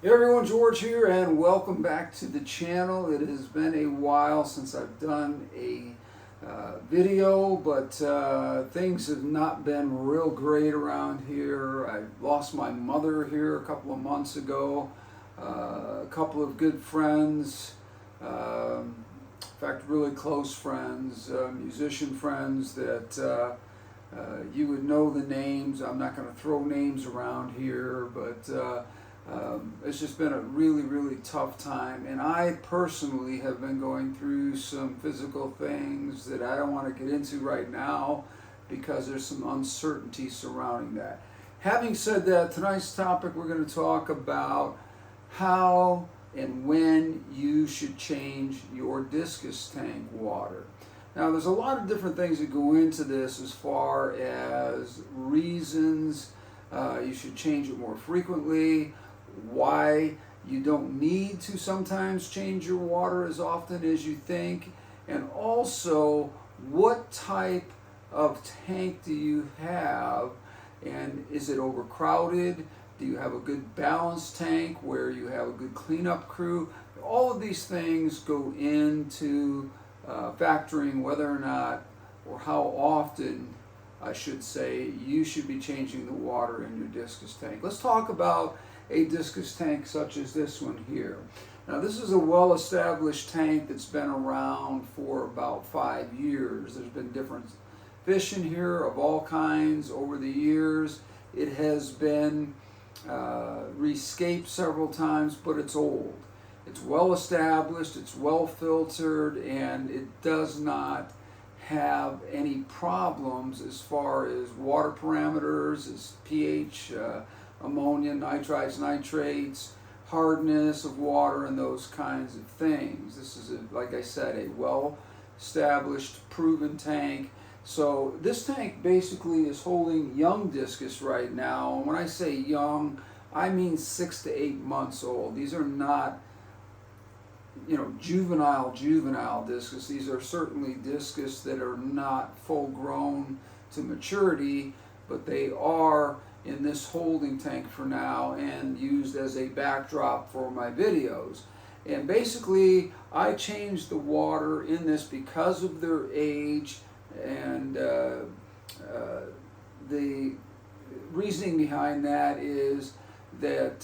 Hey everyone, George here, and welcome back to the channel. It has been a while since I've done a video, but things have not been real great around here. I lost my mother here a couple of months ago, a couple of good friends, in fact really close friends, musician friends that you would know the names. I'm not going to throw names around here, but it's just been a really tough time, and I personally have been going through some physical things that I don't want to get into right now because there's some uncertainty surrounding that. Having said that, tonight's topic, we're going to talk about how and when you should change your discus tank water. Now, there's a lot of different things that go into this as far as reasons you should change it more frequently, why you don't need to sometimes change your water as often as you think, and also what type of tank do you have, and is it overcrowded? Do you have a good balanced tank where you have a good cleanup crew? All of these things go into factoring whether or not, or how often I should say, you should be changing the water in your discus tank. Let's talk about a discus tank such as this one here. Now, this is a well-established tank that's been around for about 5 years. There's been different fish in here of all kinds over the years. It has been rescaped several times, but it's old. It's well established, it's well filtered, and it does not have any problems as far as water parameters, as pH, ammonia, nitrites, nitrates, hardness of water, and those kinds of things. This is, like I said, a well-established, proven tank. So this tank basically is holding young discus right now. And when I say young, I mean 6 to 8 months old. These are not, juvenile discus. These are certainly discus that are not full grown to maturity, but they are in this holding tank for now and used as a backdrop for my videos. And basically I changed the water in this because of their age, and the reasoning behind that is that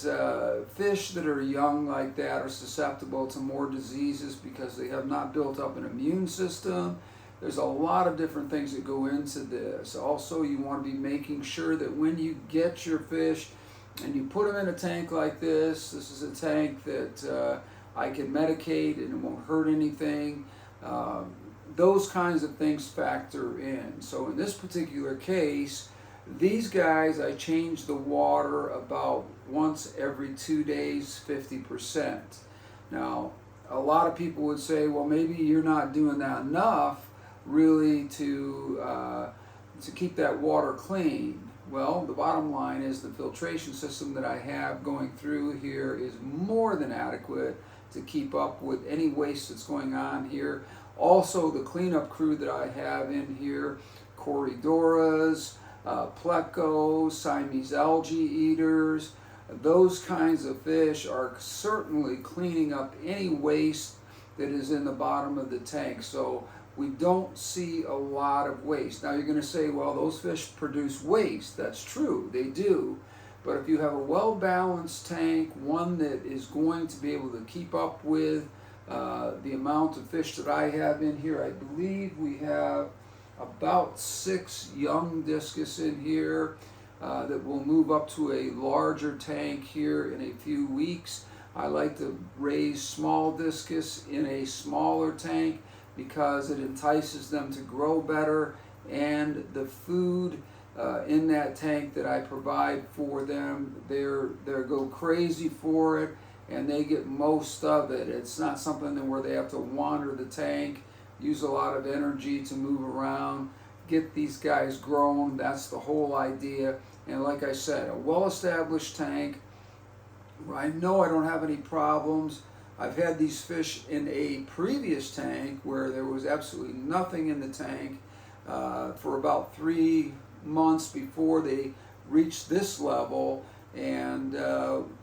fish that are young like that are susceptible to more diseases because they have not built up an immune system. There's a lot of different things that go into this. Also, you want to be making sure that when you get your fish and you put them in a tank like this is a tank that I can medicate and it won't hurt anything. Those kinds of things factor in. So in this particular case, these guys, I change the water about once every 2 days, 50%. Now, a lot of people would say, well, maybe you're not doing that enough really to keep that water clean. Well, the bottom line is the filtration system that I have going through here is more than adequate to keep up with any waste that's going on here. Also, the cleanup crew that I have in here, Corydoras, plecos, Siamese algae eaters, those kinds of fish are certainly cleaning up any waste that is in the bottom of the tank. So we don't see a lot of waste. Now you're going to say, well, those fish produce waste. That's true, they do. But if you have a well-balanced tank, one that is going to be able to keep up with the amount of fish that I have in here, I believe we have about 6 young discus in here that will move up to a larger tank here in a few weeks. I like to raise small discus in a smaller tank because it entices them to grow better, and the food in that tank that I provide for them, they go crazy for it and they get most of it. It's not something where they have to wander the tank, use a lot of energy to move around, get these guys grown. That's the whole idea. And like I said, a well-established tank where I know I don't have any problems. I've had these fish in a previous tank where there was absolutely nothing in the tank for about 3 months before they reached this level, and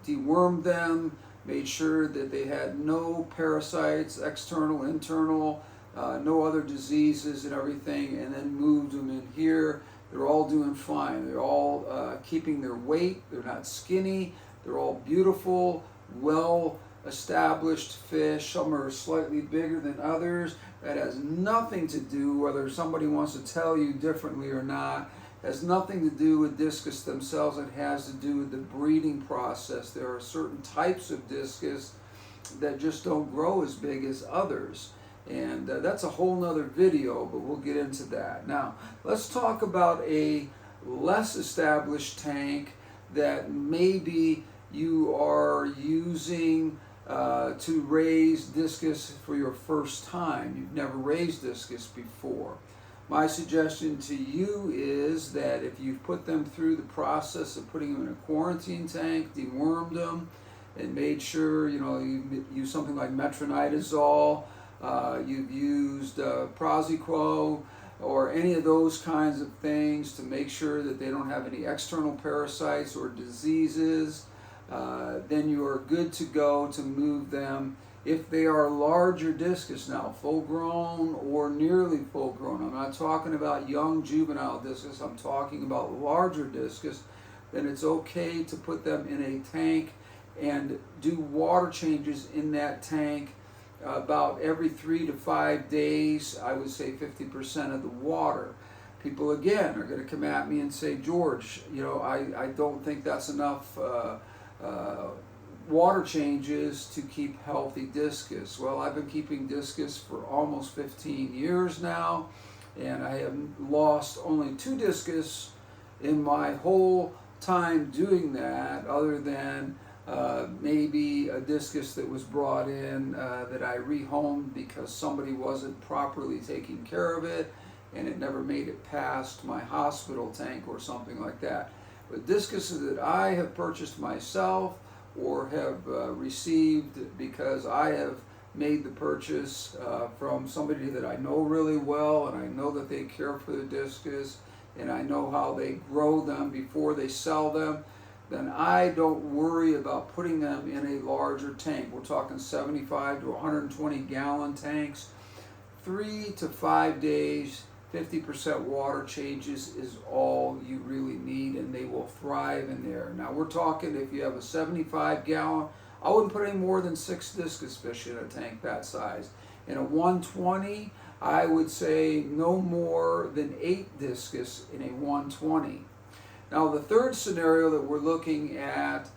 dewormed them, made sure that they had no parasites, external, internal, no other diseases and everything, and then moved them in here. They're all doing fine. They're all keeping their weight. They're not skinny. They're all beautiful, well established fish. Some are slightly bigger than others. That has nothing to do, whether somebody wants to tell you differently or not, has nothing to do with discus themselves. It has to do with the breeding process. There are certain types of discus that just don't grow as big as others. And that's a whole nother video, but we'll get into that. Now, let's talk about a less established tank that maybe you are using to raise discus for your first time. You've never raised discus before. My suggestion to you is that if you've put them through the process of putting them in a quarantine tank, dewormed them, and made sure, you use something like metronidazole, you've used Prosequo, or any of those kinds of things to make sure that they don't have any external parasites or diseases, then you are good to go to move them. If they are larger discus now, full grown or nearly full grown, I'm not talking about young juvenile discus, I'm talking about larger discus, then it's okay to put them in a tank and do water changes in that tank about every 3 to 5 days. I would say 50% of the water. People again are going to come at me and say, George, I don't think that's enough water changes to keep healthy discus. Well, I've been keeping discus for almost 15 years now, and I have lost only 2 discus in my whole time doing that, other than maybe a discus that was brought in that I rehomed because somebody wasn't properly taking care of it and it never made it past my hospital tank or something like that. But discus that I have purchased myself or have received because I have made the purchase from somebody that I know really well, and I know that they care for the discus, and I know how they grow them before they sell them, then I don't worry about putting them in a larger tank. We're talking 75 to 120 gallon tanks. 3 to 5 days, 50% water changes is all you really need, and they will thrive in there. Now we're talking, if you have a 75 gallon, I wouldn't put any more than 6 discus fish in a tank that size. In a 120, I would say no more than 8 discus in a 120. Now the third scenario that we're looking at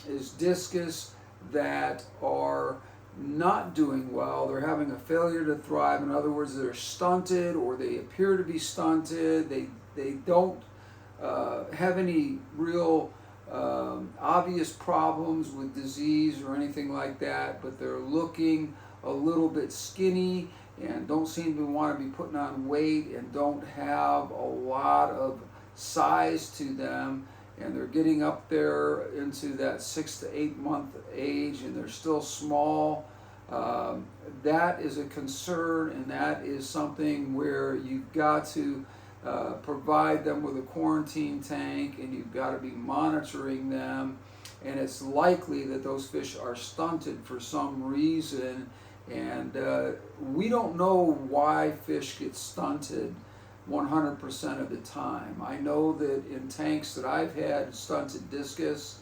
is discus that are not doing well. They're having a failure to thrive. In other words, they're stunted, or they appear to be stunted. They don't have any real obvious problems with disease or anything like that, but they're looking a little bit skinny and don't seem to want to be putting on weight and don't have a lot of size to them, and they're getting up there into that 6 to 8 month age and they're still small. That is a concern, and that is something where you've got to provide them with a quarantine tank, and you've got to be monitoring them, and it's likely that those fish are stunted for some reason, and we don't know why fish get stunted 100% of the time. I know that in tanks that I've had stunted discus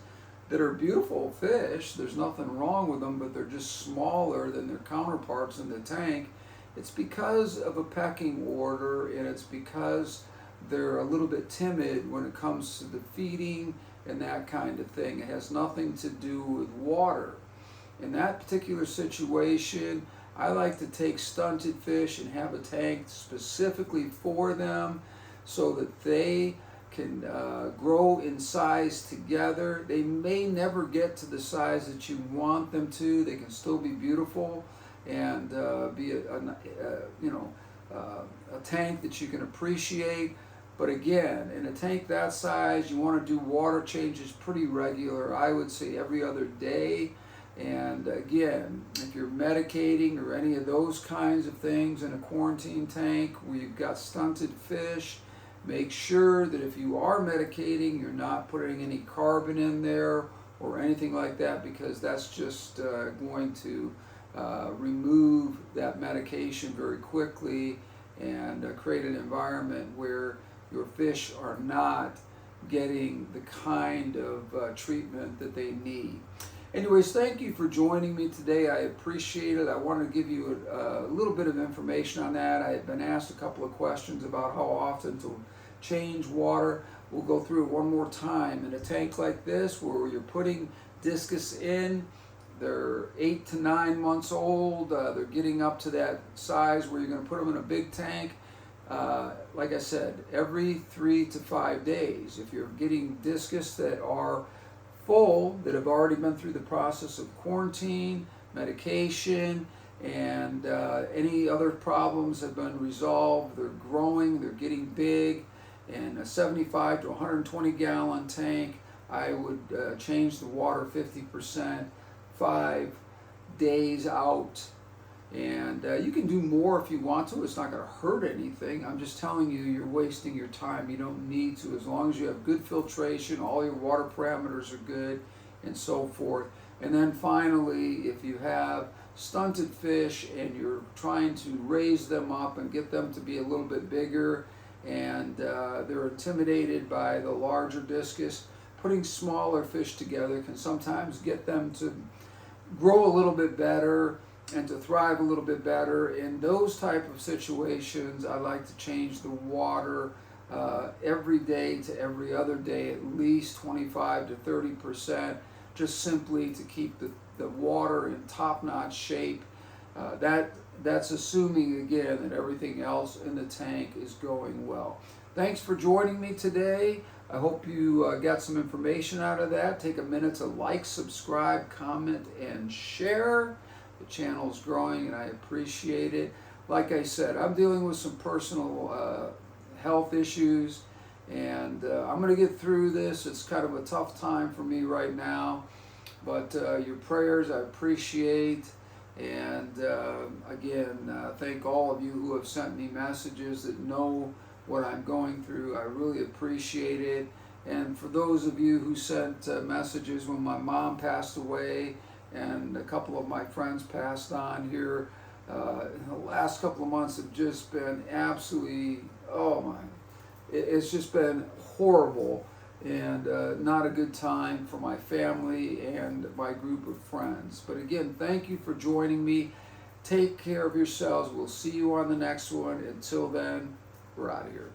that are beautiful fish, there's nothing wrong with them, but they're just smaller than their counterparts in the tank. It's because of a pecking order, and it's because they're a little bit timid when it comes to the feeding and that kind of thing. It has nothing to do with water. In that particular situation, I like to take stunted fish and have a tank specifically for them so that they can grow in size together. They may never get to the size that you want them to. They can still be beautiful and be a tank that you can appreciate. But again, in a tank that size, you want to do water changes pretty regular. I would say every other day. And again, if you're medicating or any of those kinds of things in a quarantine tank where you've got stunted fish, Make sure that if you are medicating, you're not putting any carbon in there or anything like that, because that's just going to remove that medication very quickly and create an environment where your fish are not getting the kind of treatment that they need. Anyways, thank you for joining me today. I appreciate it. I want to give you a little bit of information on that. I had been asked a couple of questions about how often to change water. We'll go through it one more time. In a tank like this, where you're putting discus in, they're 8 to 9 months old. They're getting up to that size where you're going to put them in a big tank. Like I said, every 3 to 5 days. If you're getting discus that are full, that have already been through the process of quarantine, medication, and any other problems have been resolved, they're growing, they're getting big, in a 75 to 120 gallon tank, I would change the water 50%, 5 days out. And you can do more if you want to. It's not going to hurt anything. I'm just telling you, you're wasting your time. You don't need to. As long as you have good filtration, all your water parameters are good, and so forth. And then finally, if you have stunted fish and you're trying to raise them up and get them to be a little bit bigger, and they're intimidated by the larger discus, putting smaller fish together can sometimes get them to grow a little bit better and to thrive a little bit better. In those type of situations, I like to change the water every day to every other day, at least 25 to 30%, just simply to keep the water in top-notch shape. That's assuming, again, that everything else in the tank is going well. Thanks for joining me today. I hope you got some information out of that. Take a minute to like, subscribe, comment, and share. The channel is growing and I appreciate it. Like I said, I'm dealing with some personal health issues, and I'm going to get through this. It's kind of a tough time for me right now, but your prayers I appreciate. And again, thank all of you who have sent me messages that know what I'm going through. I really appreciate it. And for those of you who sent messages when my mom passed away and a couple of my friends passed on here, in the last couple of months have just been absolutely, oh my, it's just been horrible, and not a good time for my family and my group of friends. But again, thank you for joining me. Take care of yourselves. We'll see you on the next one. Until then, we're out of here.